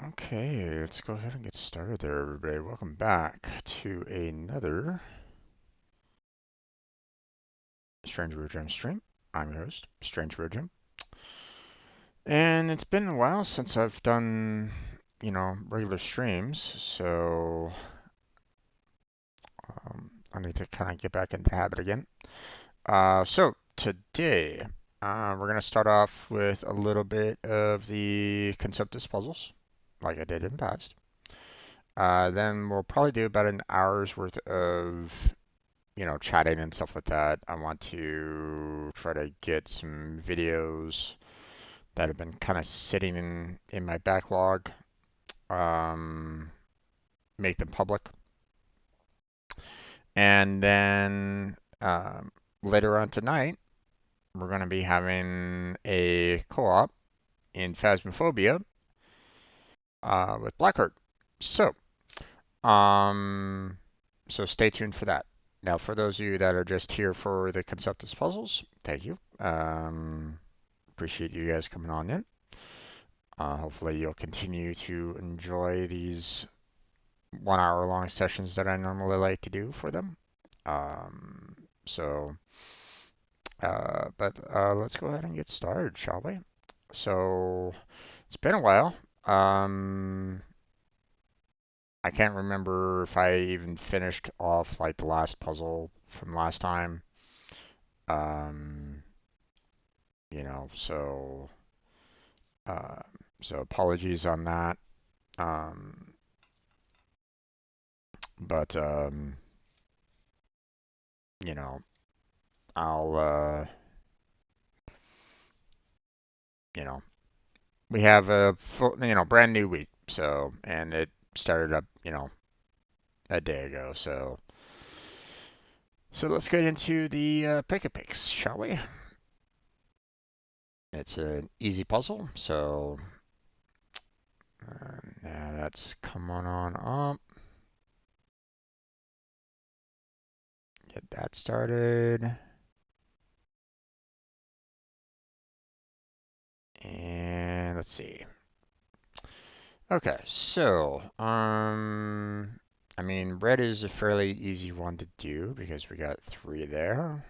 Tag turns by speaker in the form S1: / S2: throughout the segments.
S1: Okay, let's go ahead and get started there, everybody. Welcome back to another Strange Weird Gem stream. I'm your host, Strange Weird Gem. And it's been a while since I've done, regular streams, so I need to kind of get back into the habit again. So today, we're going to start off with a little bit of the Conceptis Puzzles, like I did in the past. Then we'll probably do about an hour's worth of chatting and stuff like that. I want to try to get some videos that have been kind of sitting in my backlog, um, make them public. And then later on tonight, we're going to be having a co-op in Phasmophobia with Blackheart. So, um, so stay tuned for that. Now, for those of you that are just here for the Conceptus Puzzles, thank you. Appreciate you guys coming on in. Hopefully you'll continue to enjoy these 1 hour long sessions that I normally like to do for them. Um, so, let's go ahead and get started, shall we? So, it's been a while. I can't remember if I even finished off like the last puzzle from last time. Um, you know, so uh, so apologies on that. Um, but you know, I'll you know, we have a full, brand new week. So, and it started up, a day ago. So let's get into the Pic-a-Pix, shall we? It's an easy puzzle, so now let's come on up. Get that started. And let's see. Okay, so, I mean, red is a fairly easy one to do because we got three there.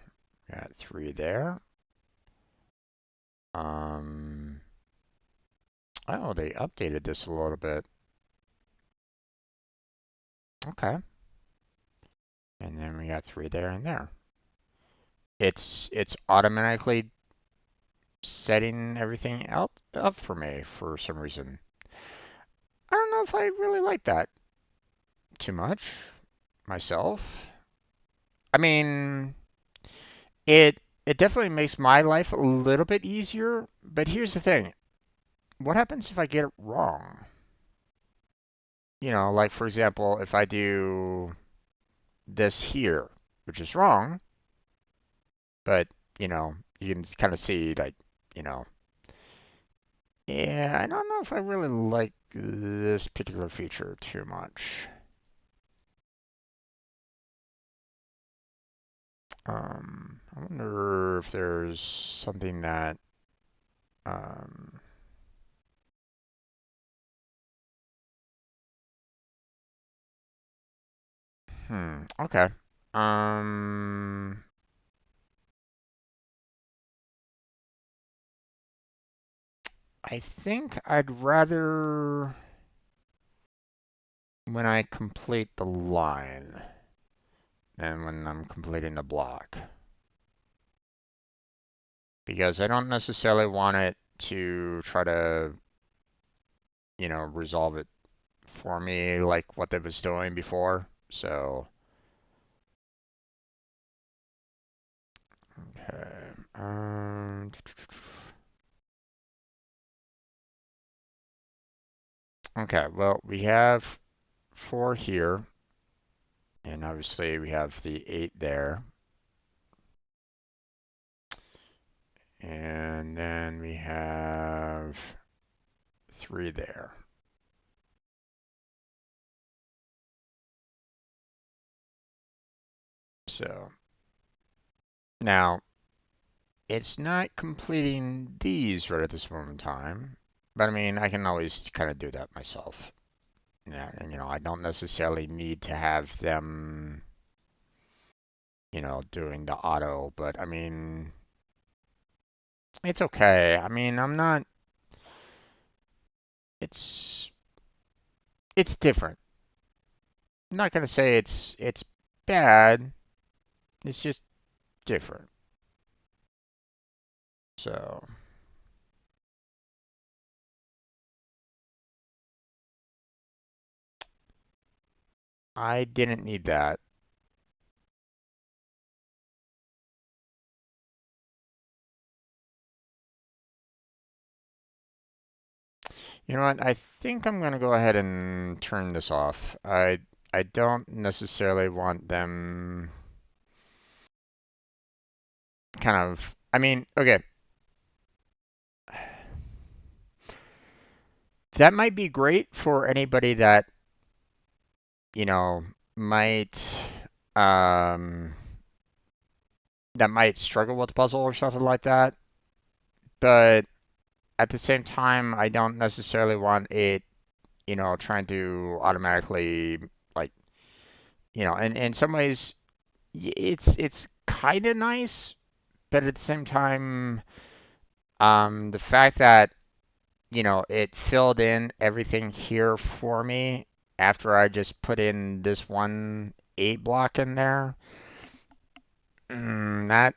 S1: Got three there. Um, oh, they updated this a little bit. Okay. And then we got three there and there. It's automatically setting everything up for me for some reason. I don't know if I really like that too much myself. I mean, it definitely makes my life a little bit easier, but here's the thing. What happens if I get it wrong? Like for example, if I do this here, which is wrong, but you can kind of see like, you know, yeah, I don't know if I really like this particular feature too much. I wonder if there's something that, um, okay. Um, I think I'd rather when I complete the line than when I'm completing the block. Because I don't necessarily want it to try to, resolve it for me like what it was doing before. So, okay. Okay, well, we have four here, and obviously we have the eight there. And then we have three there. So now it's not completing these right at this moment in time. But I mean, I can always kind of do that myself. Yeah, and I don't necessarily need to have them, doing the auto, but I mean, it's okay. I mean, I'm not, it's, it's different. I'm not gonna say it's bad. It's just different. So, I didn't need that. You know what? I think I'm gonna go ahead and turn this off. I don't necessarily want them kind of, I mean, okay, that might be great for anybody that, you know, might um that might struggle with the puzzle or something like that. But at the same time, I don't necessarily want it, trying to automatically like, in some ways it's kind of nice, but at the same time, the fact that it filled in everything here for me after I just put in this one 8 block in there. That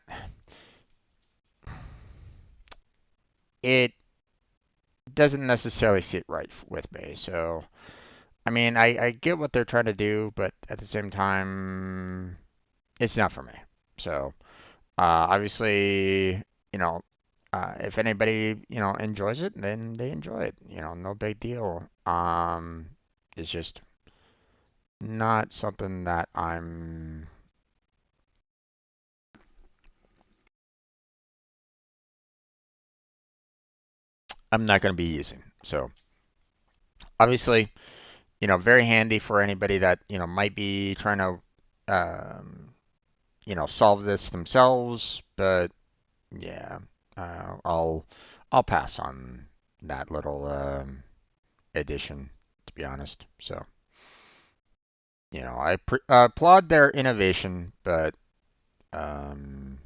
S1: it doesn't necessarily sit right with me. So, I mean, I get what they're trying to do, but at the same time, it's not for me. So, obviously, if anybody, enjoys it, then they enjoy it. No big deal. It's just not something that I'm not going to be using. So, obviously, very handy for anybody that, might be trying to, solve this themselves. But yeah, I'll pass on that little addition, to be honest. So, I applaud their innovation, but um,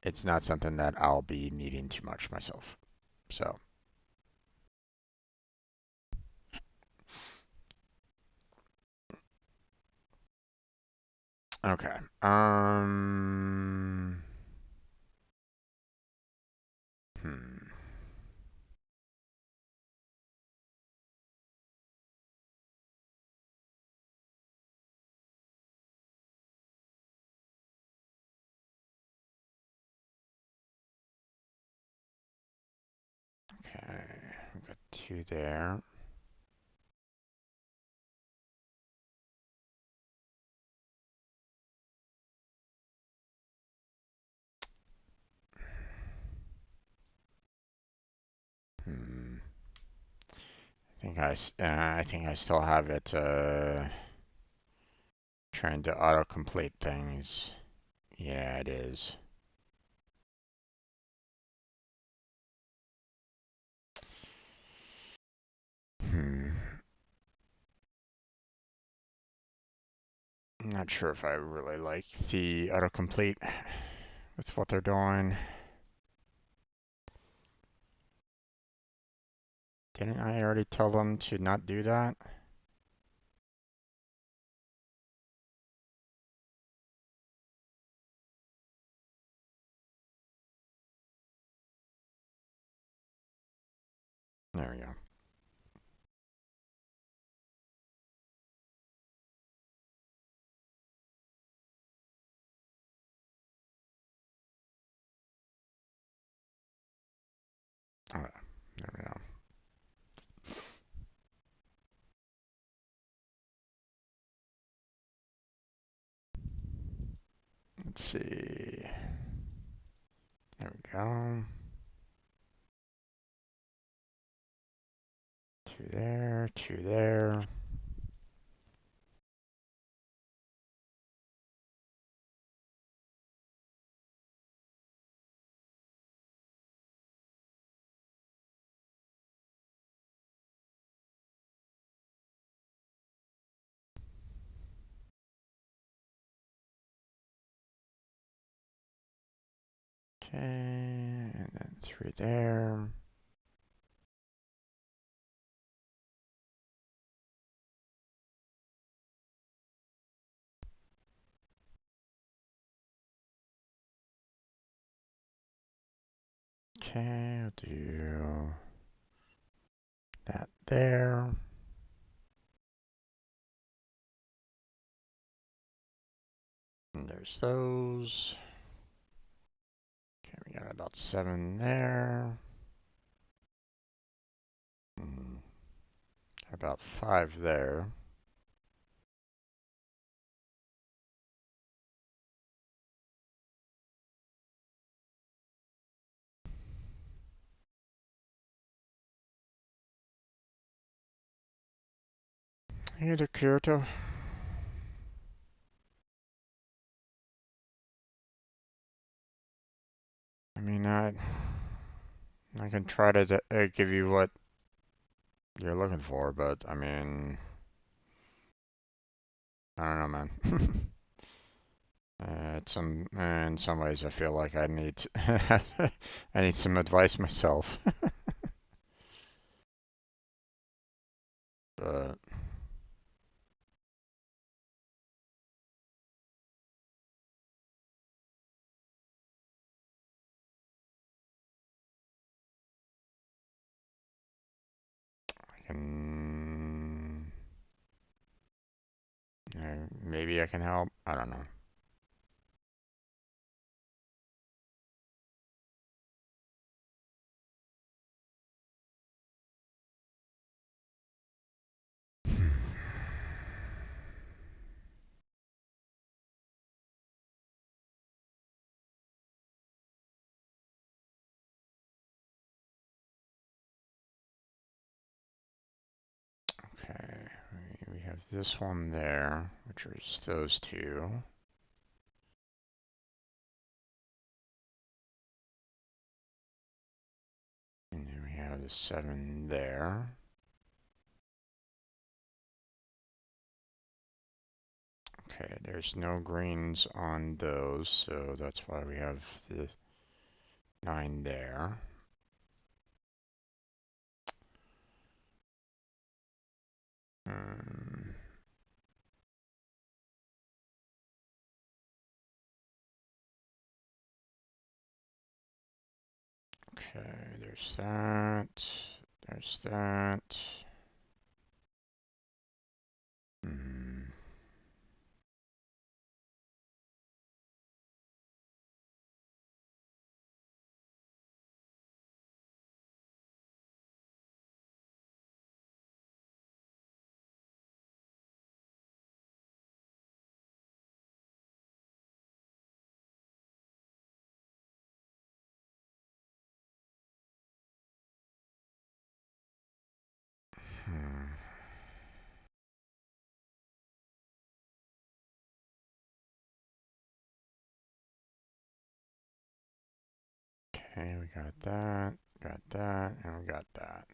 S1: it's not something that I'll be needing too much myself. So, okay. Hmm. Okay, we've got 2 there. Hmm. I think I still have it trying to autocomplete things. Yeah, it is. Hmm. I'm not sure if I really like the autocomplete with what they're doing. Didn't I already tell them to not do that? There we go. All right, there we go. Let's see. There we go. 2 there, 2 there. Okay, and then 3 there. Okay, I'll do that there. And there's those. Okay, we got about 7 there. About 5 there. Hey there, Kyoto. I mean, I can try to give you what you're looking for, but I mean, I don't know, man. In some ways, I feel like I need I need some advice myself. But I can, maybe I can help. I don't know. Okay, we have this one there, which is those two. And then we have the 7 there. Okay, there's no greens on those, so that's why we have the 9 there. Um, okay, there's that. There's that. Hmm. Hmm. Okay, we got that, and we got that.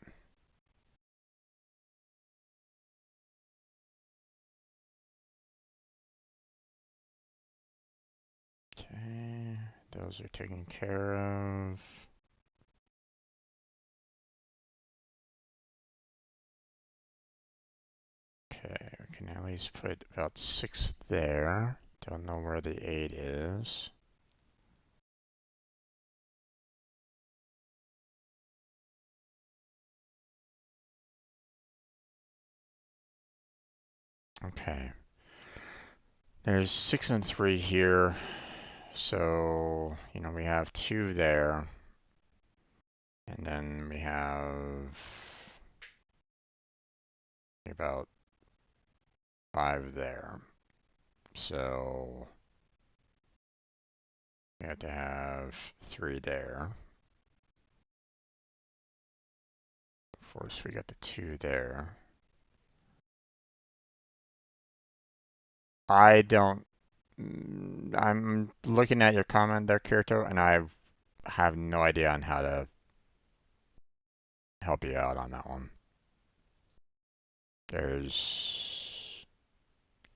S1: Okay, those are taken care of. Okay, we can at least put about 6 there. Don't know where the 8 is. Okay. There's 6 and 3 here. So, we have 2 there. And then we have about 5 there. So, we have to have 3 there. Of course, we got the 2 there. I don't. I'm looking at your comment there, Kirito, and I have no idea on how to help you out on that one.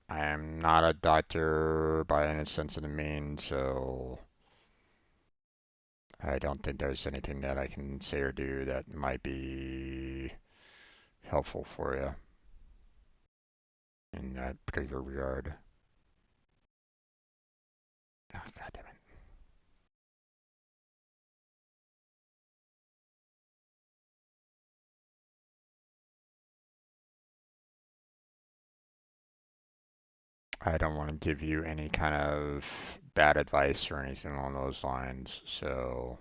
S1: I am not a doctor by any sense of the mean, so I don't think there's anything that I can say or do that might be helpful for you in that particular regard. Oh, God damn it. I don't want to give you any kind of bad advice or anything along those lines, so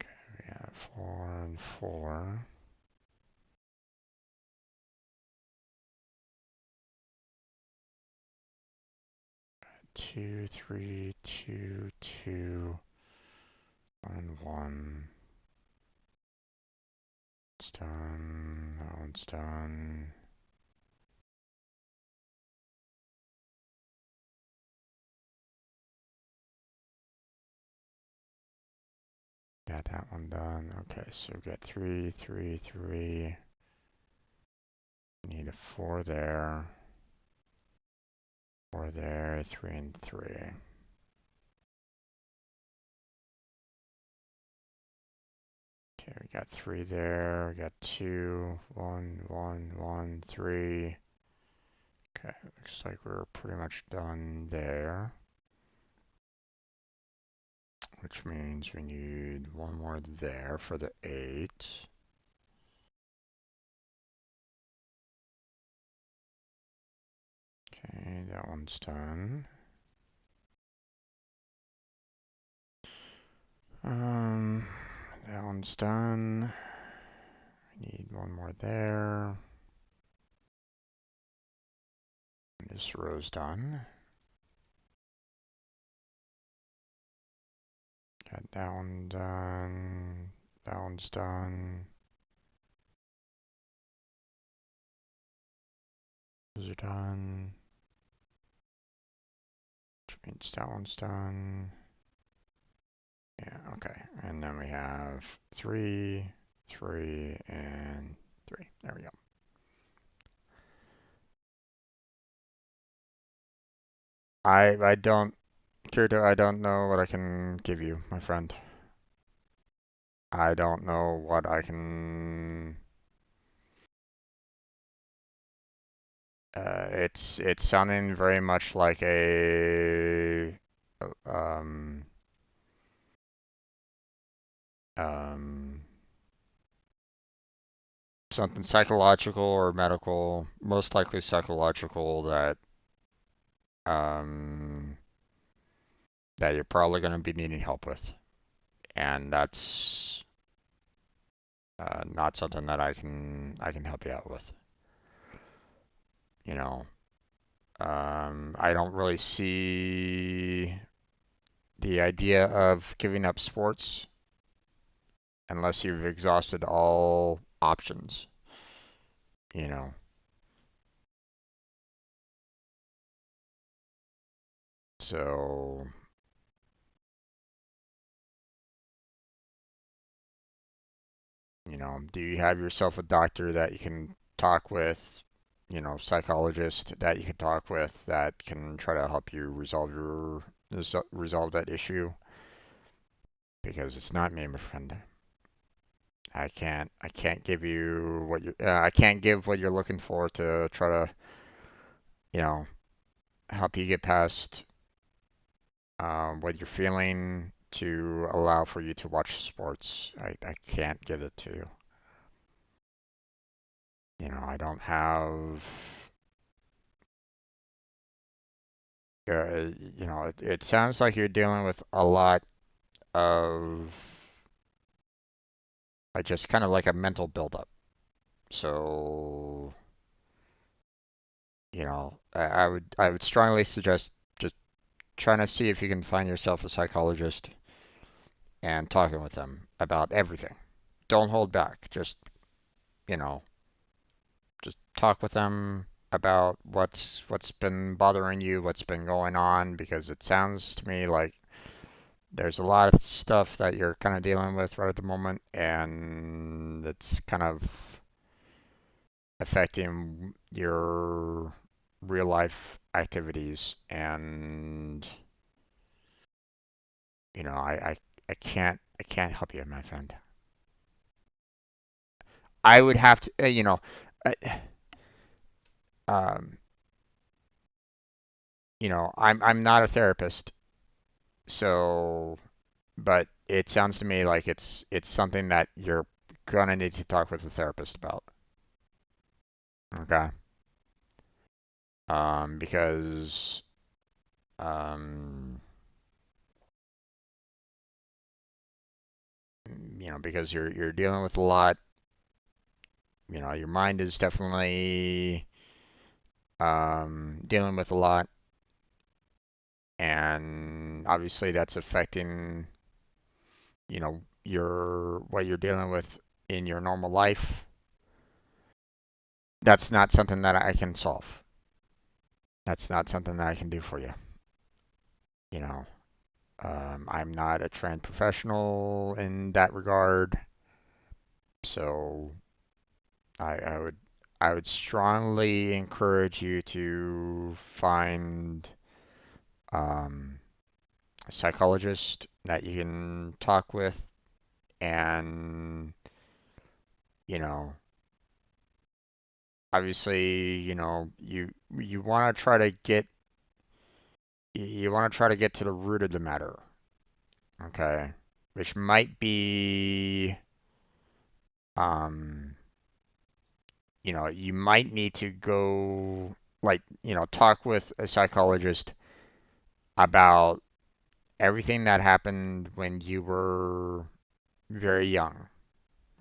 S1: we have 4 and 4. 2, 3, 2, 2, 1, 1. It's done. That one's done. Got that one done. Okay, so we got 3, 3, 3. Need a 4 there. 4 there, 3 and 3. Okay, we got 3 there. We got 2, 1, 1, 1, 3. Okay, looks like we're pretty much done there. Which means we need one more there for the 8. Okay, that one's done. That one's done. We need one more there. This row's done. Got that one done. That one's done. Those are done. Which means that one's done. Yeah, okay. And then we have 3, 3, and 3. There we go. I don't, Kirito, I don't know what I can give you, my friend. I don't know what I can. It's sounding very much like a um um something psychological or medical, most likely psychological um that you're probably going to be needing help with, and that's not something that I can help you out with. You know, I don't really see the idea of giving up sports unless you've exhausted all options, you know. So, do you have yourself a doctor that you can talk with, psychologist that you can talk with that can try to help you resolve that issue? Because it's not me, my friend. I can't give you what I can't give what you're looking for to try to, you know, help you get past what you're feeling to allow for you to watch sports. I can't give it to you. I don't have, it sounds like you're dealing with a lot of just kind of like a mental buildup. So, I would strongly suggest just trying to see if you can find yourself a psychologist and talking with them about everything. Don't hold back. You know, just talk with them about what's been bothering you, what's been going on, because it sounds to me like there's a lot of stuff that you're kind of dealing with right at the moment, and it's kind of affecting your real life activities. And I can't help you, my friend. I would have to, uh, um, I'm not a therapist, so, but it sounds to me like it's something that you're gonna need to talk with a therapist about. Okay. Because um, because you're dealing with a lot. Your mind is definitely dealing with a lot, and obviously that's affecting, your what you're dealing with in your normal life. That's not something that I can solve. That's not something that I can do for you. You know, I'm not a trained professional in that regard, so I would strongly encourage you to find um, a psychologist that you can talk with, and you know, obviously, you want to try to get to the root of the matter, okay? Which might be, um, you might need to go, like, talk with a psychologist about everything that happened when you were very young,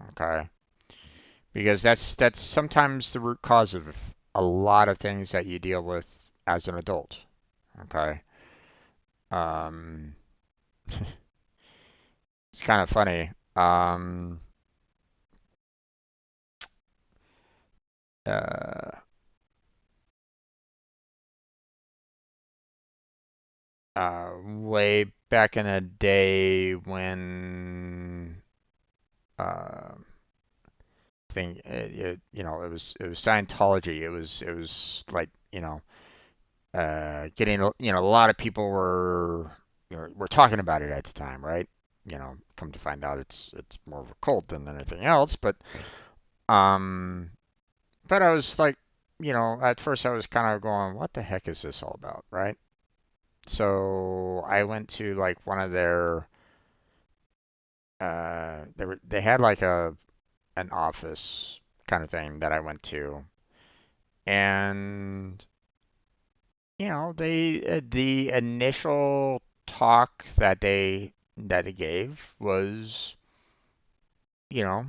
S1: okay? Because that's sometimes the root cause of a lot of things that you deal with as an adult, okay? Um, it's kind of funny. Uh, Way back in the day when it was Scientology. It was like, getting, a lot of people were talking about it at the time, right? Come to find out it's more of a cult than anything else, um but I was like, at first I was kind of going, what the heck is this all about, right? So I went to like one of their they had like an office kind of thing that I went to, and the initial talk that they gave was, you know,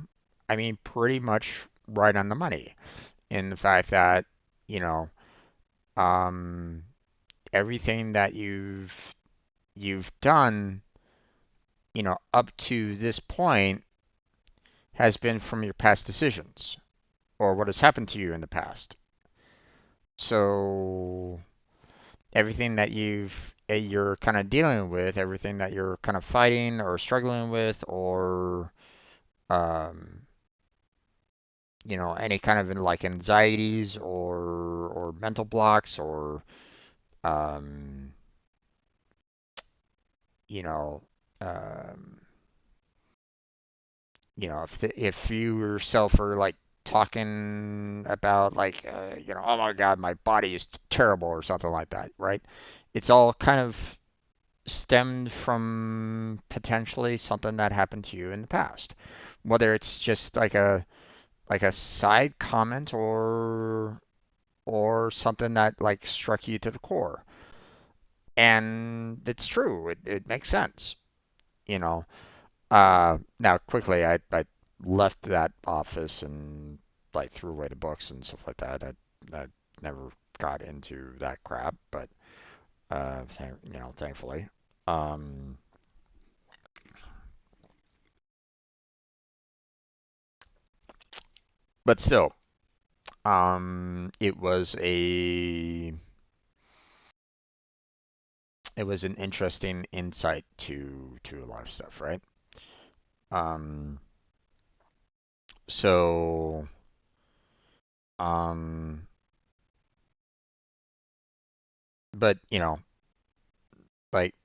S1: I mean, pretty much right on the money in the fact that, you know, um, everything that you've done, up to this point has been from your past decisions or what has happened to you in the past. So everything that you're kind of dealing with, everything that you're kind of fighting or struggling with, or um, any kind of like anxieties or mental blocks or um, you know um, if you yourself are like talking about like oh my God, my body is terrible or something like that, right? It's all kind of stemmed from potentially something that happened to you in the past, whether it's just like a side comment or something that like struck you to the core. And it's true. It makes sense, you know. Now quickly I left that office and like threw away the books and stuff like that. I never got into that crap, but thankfully. Um, but still, it was an interesting insight to a lot of stuff, right? Um, so Um, but like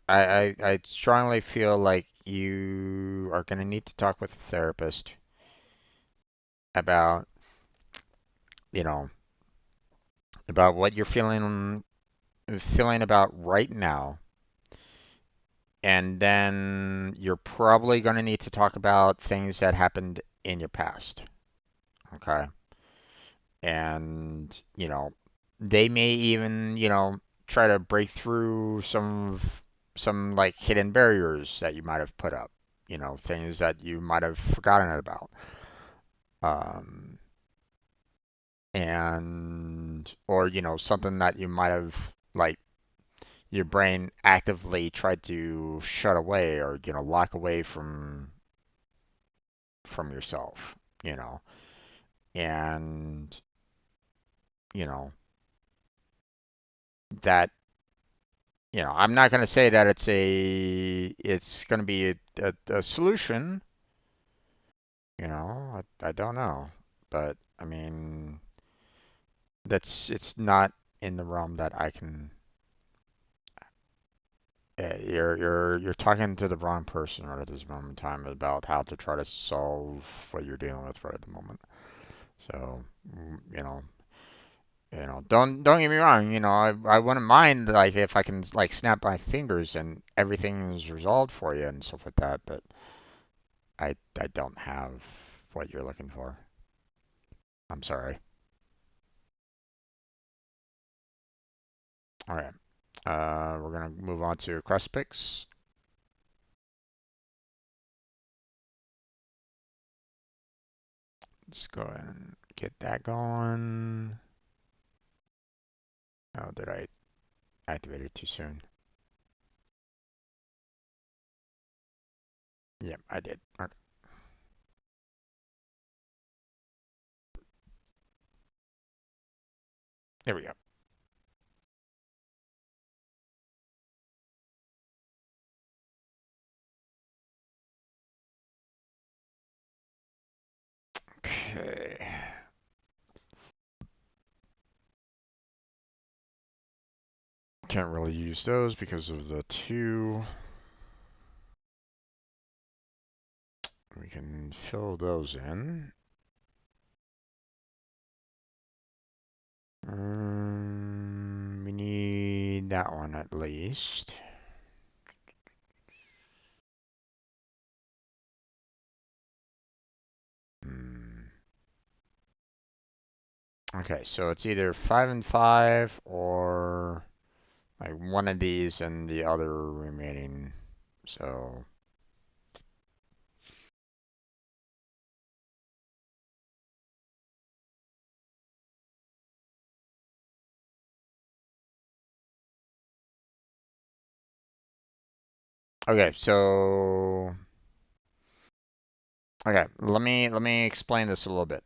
S1: I strongly feel like you are going to need to talk with a therapist about, you know, about what you're feeling about right now. And then you're probably going to need to talk about things that happened in your past. Okay. And, they may even, try to break through some like hidden barriers that you might have put up, things that you might have forgotten about. Um, and or something that you might have like your brain actively tried to shut away or lock away from yourself, you know. And you know that I'm not going to say that it's going to be a solution, I don't know, but I mean it's not in the realm that I can. You're talking to the wrong person right at this moment in time about how to try to solve what you're dealing with right at the moment. So, don't get me wrong. I wouldn't mind like if I can like snap my fingers and everything's resolved for you and stuff like that. But I don't have what you're looking for. I'm sorry. All right. We're gonna move on to Cross-a-Pix. Let's go ahead and get that going. Oh, did I activate it too soon? Yep, I did. Okay, there we go. Okay. Can't really use those because of the two. We can fill those in. We need that one at least. Hmm. Okay, so it's either 5 and 5 or like one of these and the other remaining. So, okay, so let me explain this a little bit.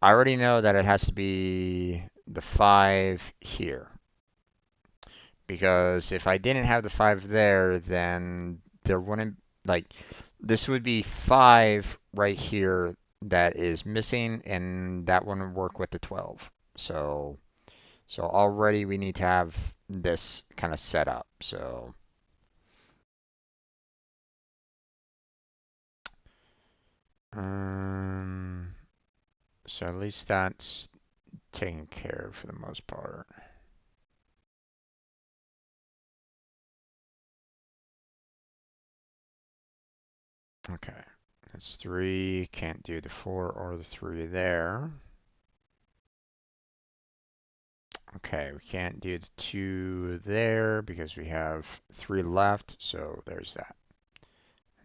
S1: I already know that it has to be the 5 here. Because if I didn't have the 5 there, then there wouldn't, like, this would be 5 right here that is missing, and that wouldn't work with the 12. So already we need to have this kind of set up. Um, so at least that's taken care of for the most part. Okay, that's 3. Can't do the 4 or the 3 there. Okay, we can't do the 2 there because we have 3 left, so there's that.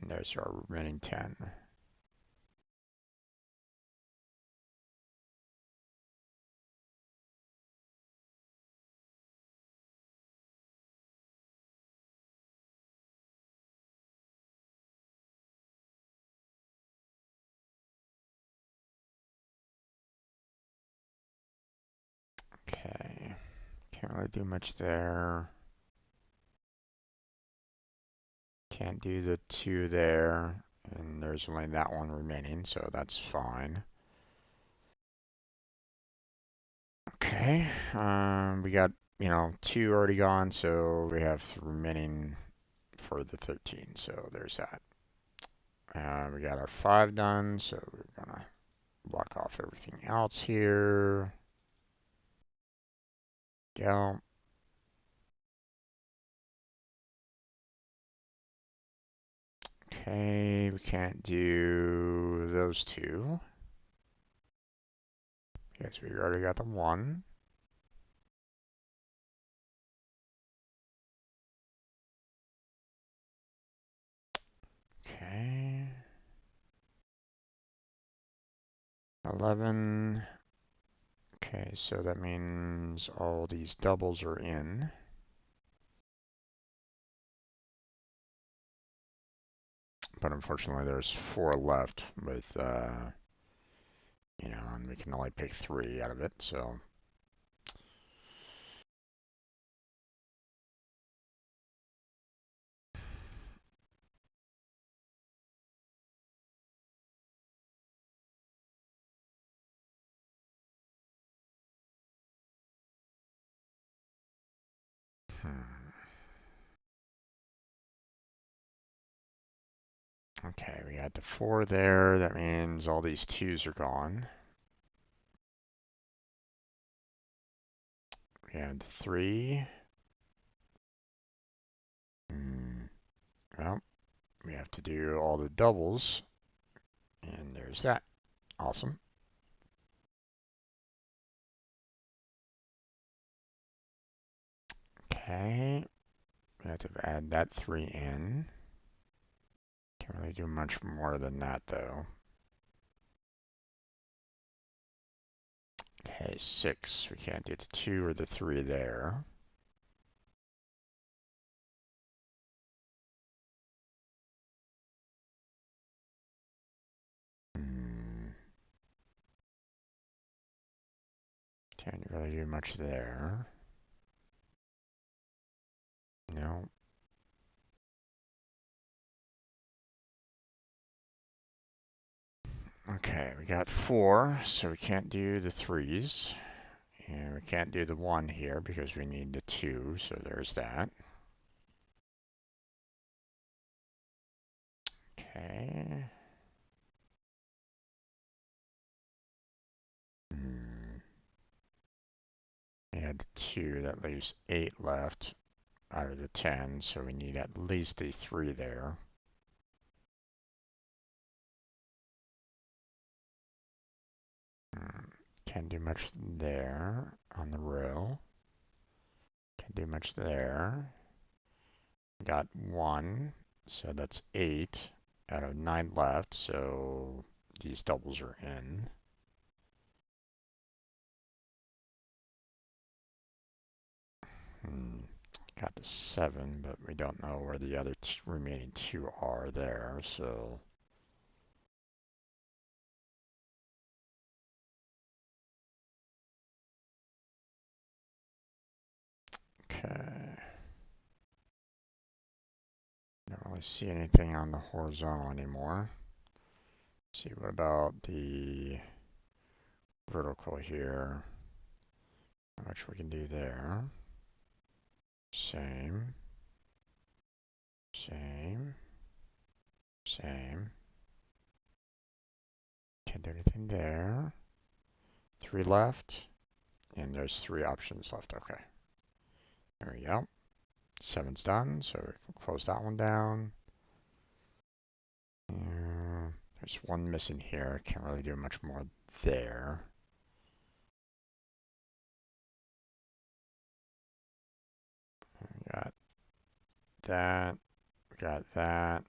S1: And there's our remaining 10. Okay, can't really do much there. Can't do the 2 there. And there's only that one remaining, so that's fine. Okay, we got, 2 already gone, so we have remaining for the 13, so there's that. We got our 5 done, so we're gonna block off everything else here. Go. Okay, we can't do those 2. Because we already got the 1. Okay. 11. Okay, so that means all these doubles are in. But unfortunately, there's 4 left with, and we can only pick 3 out of it, so. Okay, we got the 4 there. That means all these 2s are gone. We have the 3. Well, we have to do all the doubles. And there's that. Awesome. Okay. We have to add that 3 in. Can't really do much more than that, though. Okay, 6. We can't do the 2 or the 3 there. Can't really do much there. No. Okay, we got 4, so we can't do the 3s. And we can't do the 1 here because we need the 2, so there's that. Okay. We had the 2, that leaves 8 left out of the 10, so we need at least a 3 there. Can't do much there on the row. Can't do much there. Got 1, so that's 8 out of 9 left, so these doubles are in. Got the 7, but we don't know where the other remaining 2 are there, so. Okay. Don't really see anything on the horizontal anymore. Let's see, what about the vertical here? How much we can do there? Same. Same. Same. Can't do anything there. 3 left. And there's 3 options left. Okay. There we go. 7's done, so we can close that one down. There's 1 missing here. Can't really do much more there. We got that. We got that.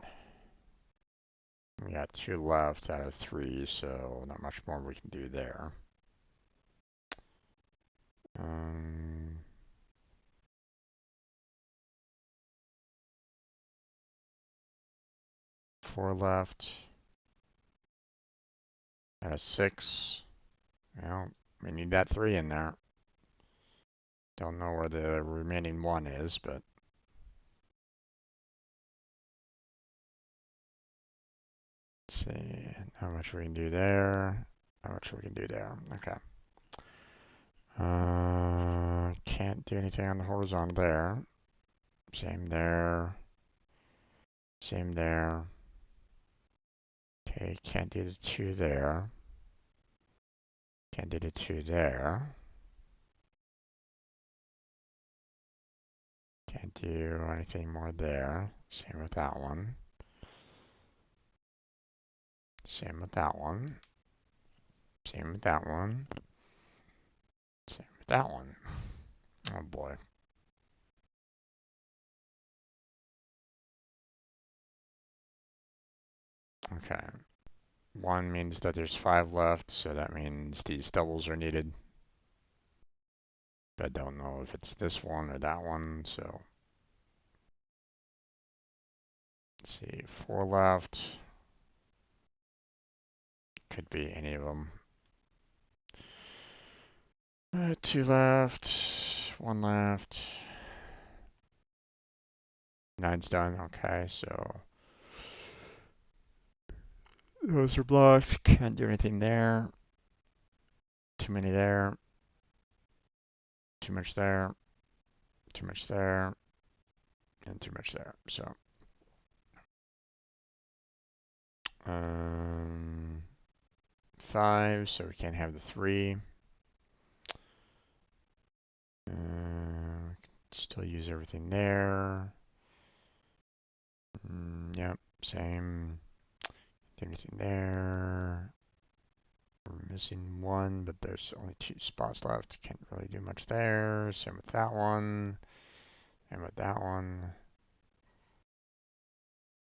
S1: We got 2 left out of 3, so not much more we can do there. 4 left out of 6. Well, we need that 3 in there. Don't know where the remaining 1 is, but Let's see how much we can do there. How much we can do there. Okay. Can't do anything on the horizontal there. Same there. Same there. Okay, can't do the 2 there. Can't do the 2 there. Can't do anything more there. Same with that one. Same with that one. Same with that one. Same with that one. Oh boy. Okay. 1 means that there's 5 left, so that means these doubles are needed. But I don't know if it's this one or that one, so. Let's see, 4 left. Could be any of them. 2 left. 1 left. 9's done. Okay, so those are blocked. Can't do anything there. Too many there. Too much there. Too much there. And too much there. So, 5. So we can't have the 3. Still use everything there. Yep, same. Everything there. We're missing 1, but there's only 2 spots left. Can't really do much there. Same with that one. And with that one.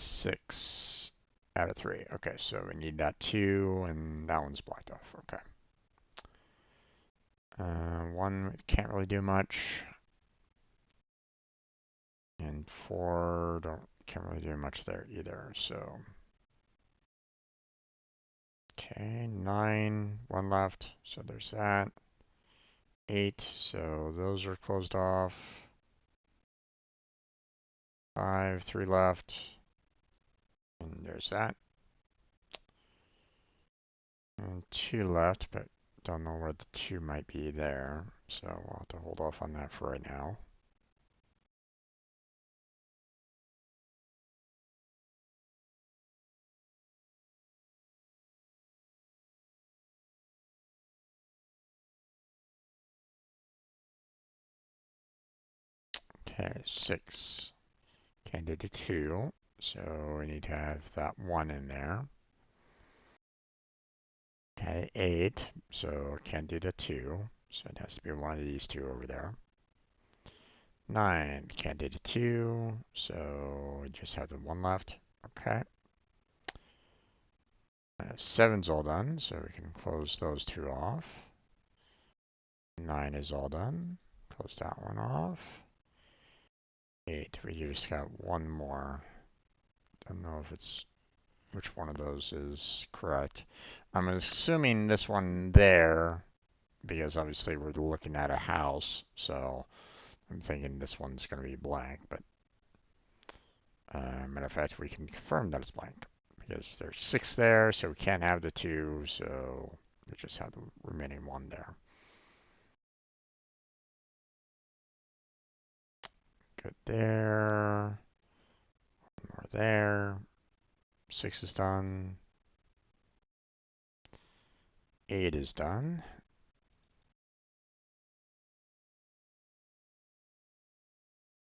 S1: 6 out of 3. Okay, so we need that 2, and that one's blocked off. Okay. 1 can't really do much. And 4 can't really do much there either, so. Okay, 9, 1 left, so there's that. 8, so those are closed off. 5, 3 left. And there's that. And 2 left, but don't know where the 2 might be there, so we'll have to hold off on that for right now. Okay, 6. Can't do the 2, so we need to have that 1 in there. Okay, 8, so can't do the 2, so it has to be one of these 2 over there. 9, can't do the 2, so we just have the 1 left. Okay. 7's all done, so we can close those 2 off. 9 is all done. Close that one off. 8, we just got 1 more. Don't know if it's which one of those is correct. I'm assuming this one there, because obviously we're looking at a house, so I'm thinking this one's going to be blank, but matter of fact, we can confirm that it's blank, because there's 6 there, so we can't have the 2, so we just have the remaining 1 there. Good there. 1 more there. 6 is done. 8 is done.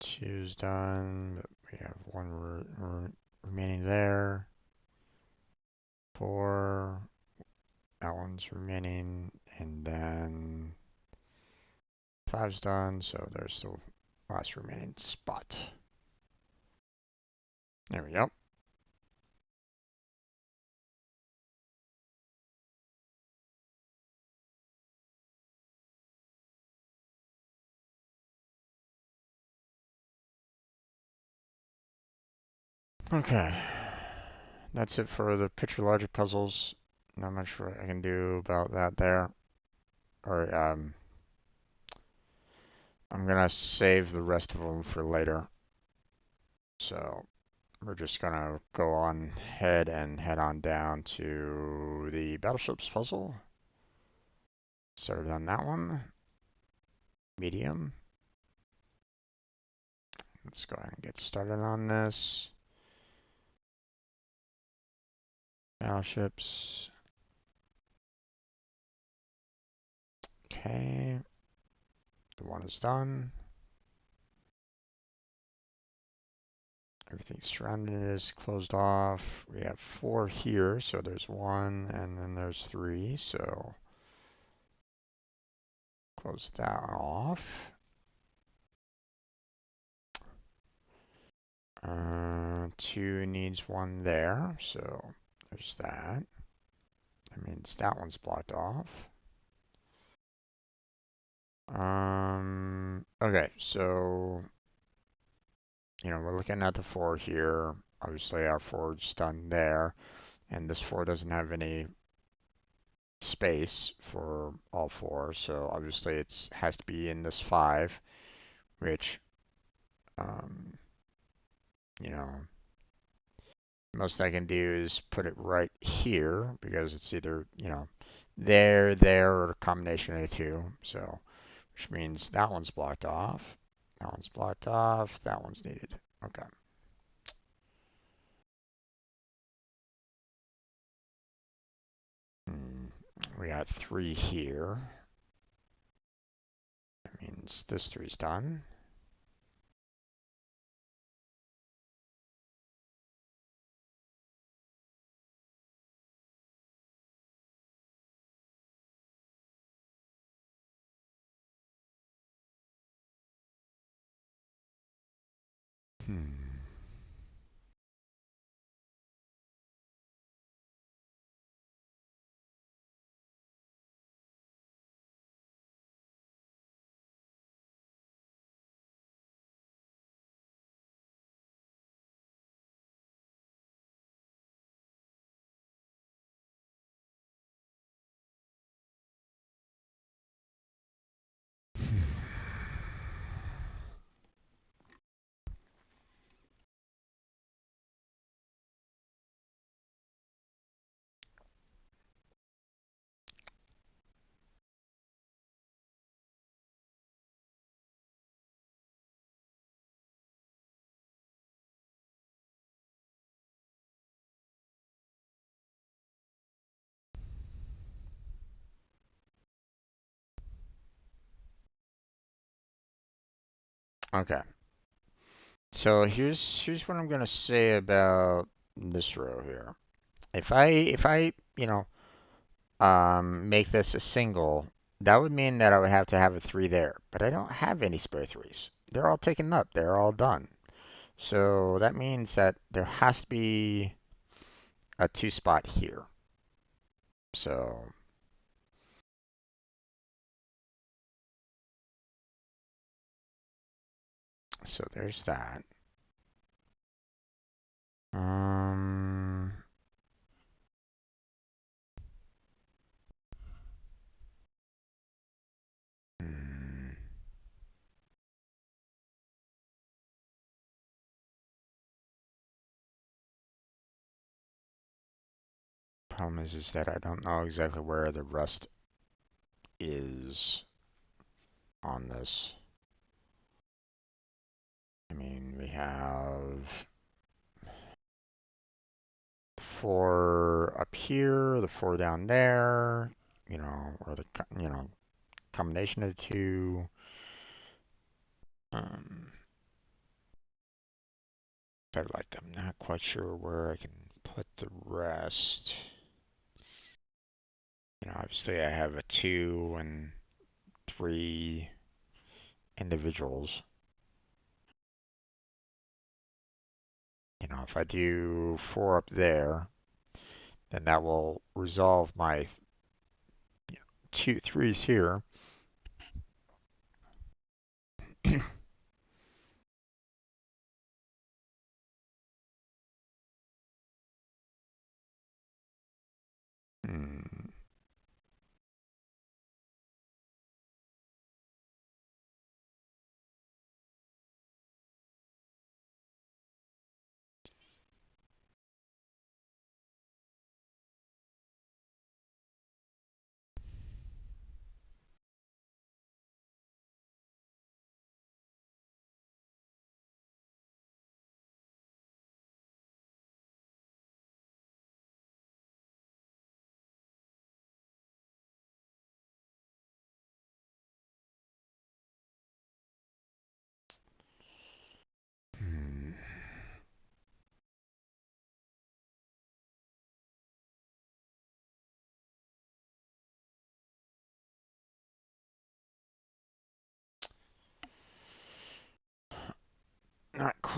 S1: 2's done, but we have 1 remaining there. 4, that one's remaining, and then 5's done, so there's the last remaining spot. There we go. Okay, that's it for the picture logic puzzles. Not much I can do about that there. Or I'm gonna save the rest of them for later. So we're just gonna go on ahead and head on down to the Battleships Puzzle. Started on that one. Medium. Let's go ahead and get started on this. Battleships. Okay. The one is done. Everything surrounding it is closed off. We have 4 here, so there's 1 and then there's 3, so close that off. 2 needs 1 there, so there's that. That means that one's blocked off. Okay, so we're looking at the 4 here. Obviously, our 4's done there, and this 4 doesn't have any space for all 4, so obviously it has to be in this 5, which, you know, most I can do is put it right here because it's either, there, or a combination of the 2, so, which means that one's blocked off, that one's blocked off, that one's needed. Okay. We got 3 here. That means this 3's done. Okay. So here's what I'm gonna say about this row here. If I make this a single, that would mean that I would have to have a 3 there. But I don't have any spare 3s. They're all taken up. They're all done. So that means that there has to be a 2 spot here. So there's that. Um, hmm. Problem is that I don't know exactly where the rest is on this. I mean, we have 4 up here, the 4 down there, or the, combination of the 2. But like, I'm not quite sure where I can put the rest. Obviously I have a 2 and 3 individuals. If I do 4 up there, then that will resolve my 2 3s here. Hmm.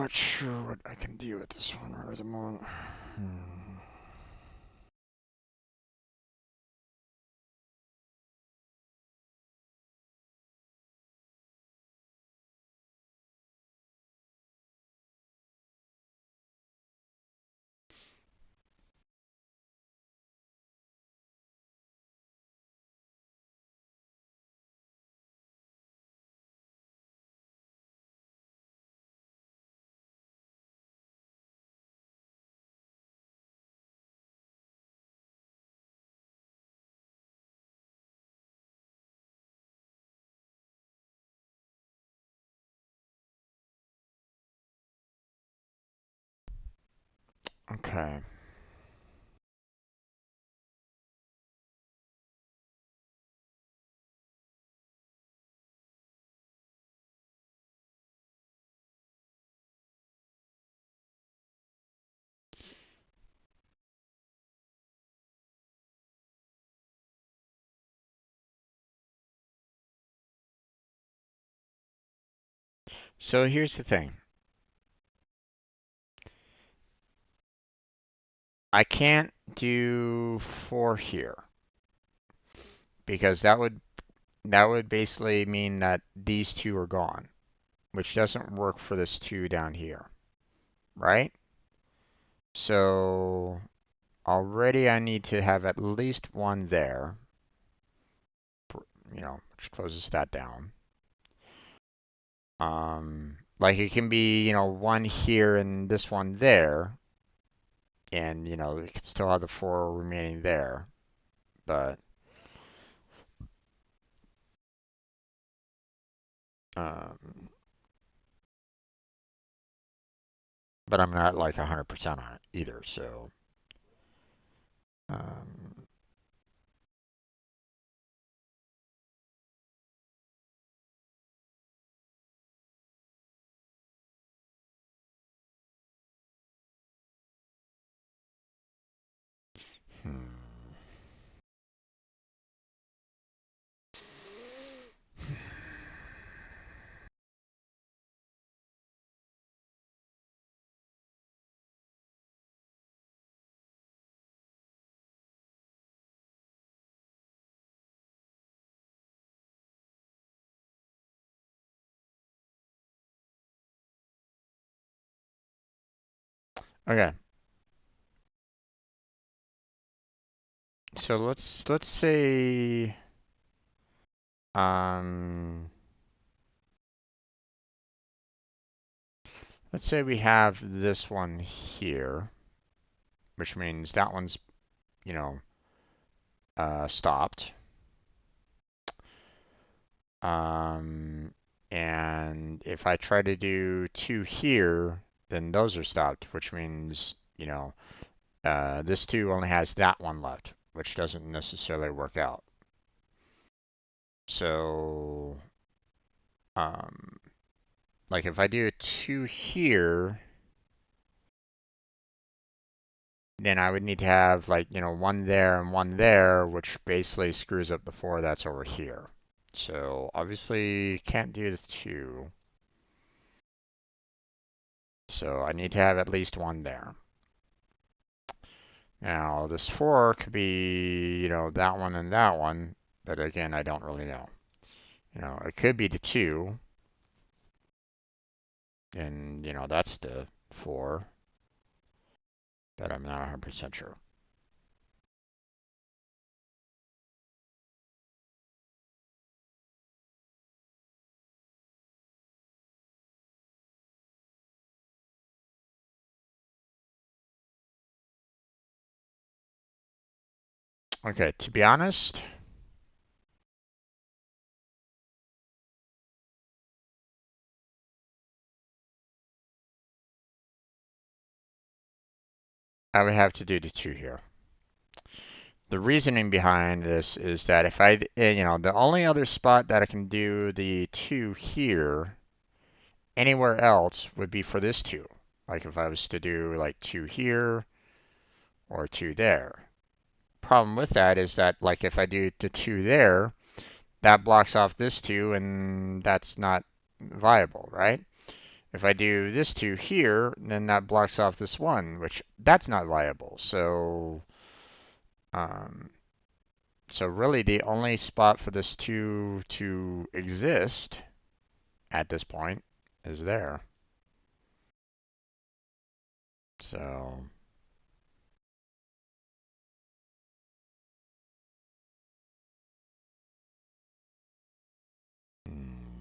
S1: quite sure what I can do with this one right at the moment. Okay. So here's the thing. I can't do 4 here because that would basically mean that these two are gone, which doesn't work for this 2 down here, right? So already I need to have at least 1 there, which closes that down. Like it can be, 1 here and this 1 there, and, it can still have the 4 remaining there, but um, but I'm not like 100% on it either, so um, hmm. Okay, so let's say um let's say we have this one here, which means that one's, you know, stopped. Um, and if I try to do 2 here, then those are stopped, which means, this 2 only has that one left, which doesn't necessarily work out. So, um, like if I do a 2 here, then I would need to have like, 1 there and 1 there, which basically screws up the 4 that's over here. So obviously can't do the 2. So I need to have at least 1 there. Now this 4 could be, that one and that one, but again, I don't really know. It could be the 2, and, that's the 4, but I'm not 100% sure. Okay, to be honest, I would have to do the 2 here. The reasoning behind this is that if the only other spot that I can do the 2 here anywhere else would be for this 2. Like if I was to do like 2 here or 2 there. Problem with that is that like if I do the 2 there, that blocks off this 2 and that's not viable, right? If I do this two here, then that blocks off this one, which that's not viable. Um, so really the only spot for this two to exist at this point is there. So, hmm.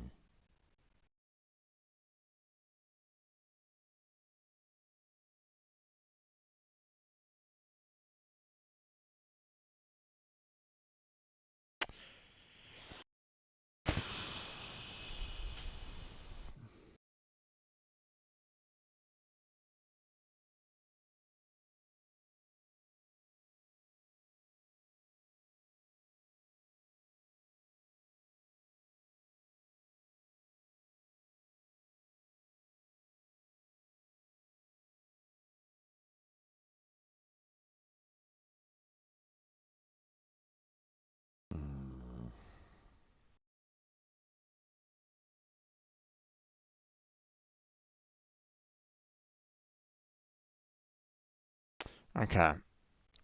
S1: Okay.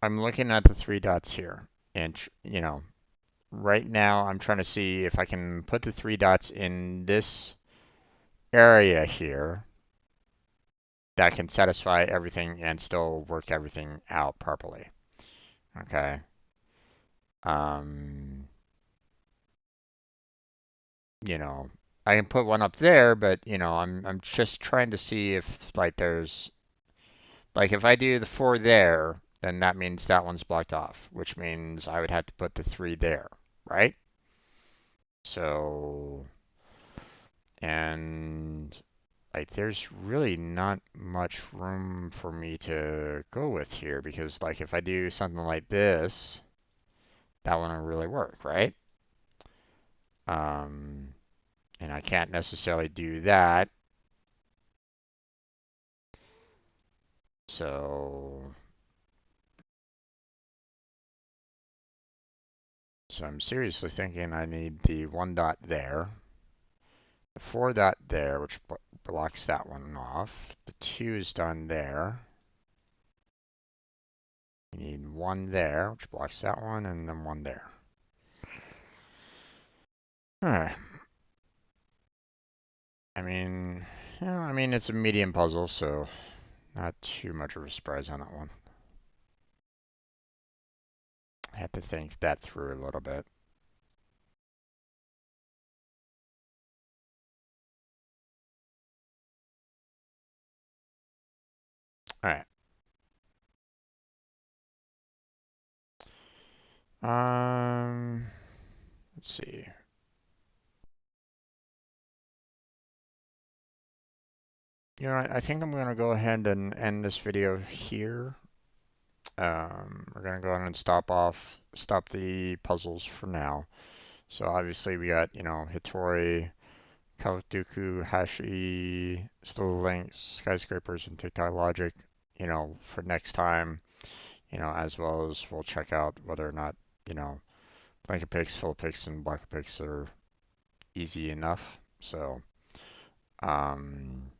S1: I'm looking at the three dots here, and right now I'm trying to see if I can put the three dots in this area here that can satisfy everything and still work everything out properly. Okay. Um, you know, I can put one up there, but I'm just trying to see if like there's like if I do the four there, then that means that one's blocked off, which means I would have to put the three there, right? So, and like there's really not much room for me to go with here because like if I do something like this, that one will really work, right? Um, and I can't necessarily do that. So, so I'm seriously thinking I need the one dot there, the four dot there, which blocks that one off. The two is done there. You need one there, which blocks that one, and then one there. All right. I mean, it's a medium puzzle, so not too much of a surprise on that one. I had to think that through a little bit. All right. Let's see. I think I'm gonna go ahead and end this video here. We're gonna go ahead and stop the puzzles for now. So obviously we got, Hitori, Kawaduku, Hashi, Still Links, Skyscrapers, and Tic-Tac-Logic, for next time, as well as we'll check out whether or not, you know, Link-a-Pix, Fill-a-Pix, and Block-a-Pix are easy enough. So, um,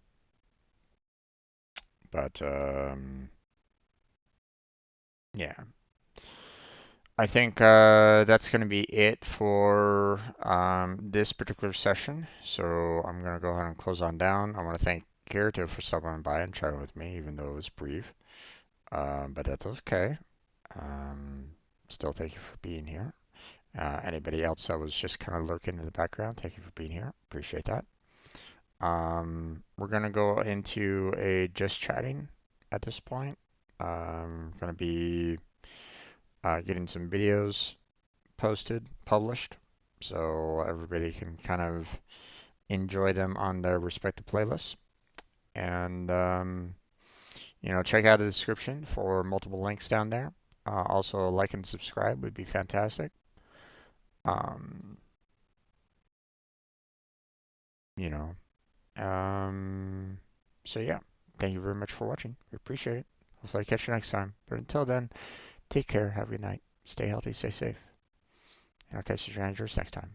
S1: but yeah, I think that's going to be it for this particular session. So I'm going to go ahead and close on down. I want to thank Kirito for stopping by and chatting with me, even though it was brief. But that's okay. Um, Still, thank you for being here. Anybody else that was just kind of lurking in the background, thank you for being here. Appreciate that. We're going to go into a just chatting at this point. Going to be getting some videos posted, published, so everybody can kind of enjoy them on their respective playlists. And, check out the description for multiple links down there. Also, like and subscribe would be fantastic. Um, you know, so yeah, thank you very much for watching. We appreciate it. Hopefully, I catch you next time. But until then, take care. Have a good night. Stay healthy. Stay safe. And I'll catch you next time.